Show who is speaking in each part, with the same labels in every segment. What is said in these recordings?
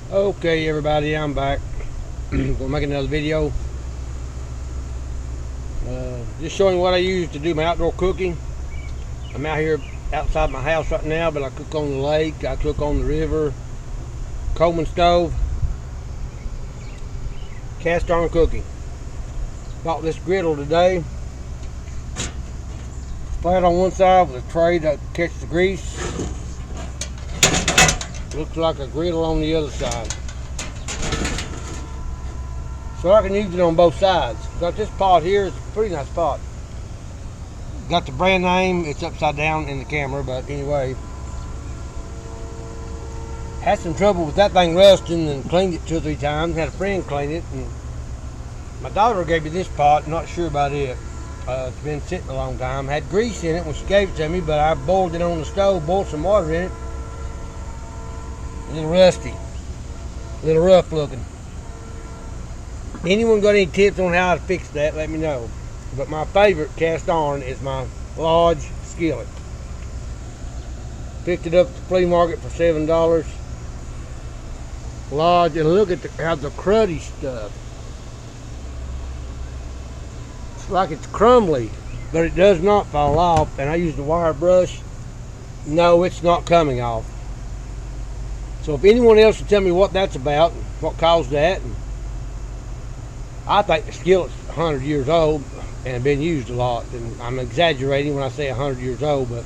Speaker 1: Okay, everybody, I'm back. Gonna make another video. Just showing what I use to do my outdoor cooking. I'm out here outside my house right now, but I cook on the lake, I cook on the river. Colman stove, cast iron cooking. Bought this griddle today. Flat on one side with a tray to catch the grease. Looks like a griddle on the other side. So I can use it on both sides. Got this pot here, it's a pretty nice pot. Got the brand name, it's upside down in the camera, but anyway. Had some trouble with that thing rusting and cleaned it 2 or 3 times. Had a friend clean it, and my daughter gave me this pot, not sure about it. It's been sitting a long time. Had grease in it when she gave it to me, but I boiled it on the stove, boiled some water in it. A little rusty, a little rough looking. Anyone got any tips on how to fix that, let me know. But my favorite cast iron is my large skillet. Picked it up at the flea market for $7. Large, and look at how the cruddy stuff. It's like it's crumbly, but it does not fall off. And I use the wire brush. No, it's not coming off. So if anyone else can tell me what that's about, what caused that, I think the skillet's 100 years old and been used a lot. And I'm exaggerating when I say 100 years old, but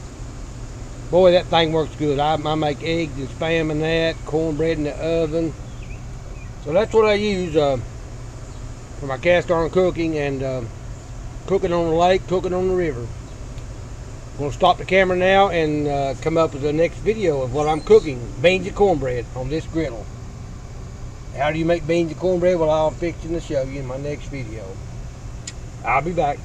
Speaker 1: boy, that thing works good. I make eggs and spam in that, cornbread in the oven. So that's what I use for my cast iron cooking and cooking on the lake, cooking on the river. I'm going to stop the camera now and come up with the next video of what I'm cooking. Beans and cornbread on this griddle. How do you make beans and cornbread? Well, I'll fix it and show you in my next video. I'll be back.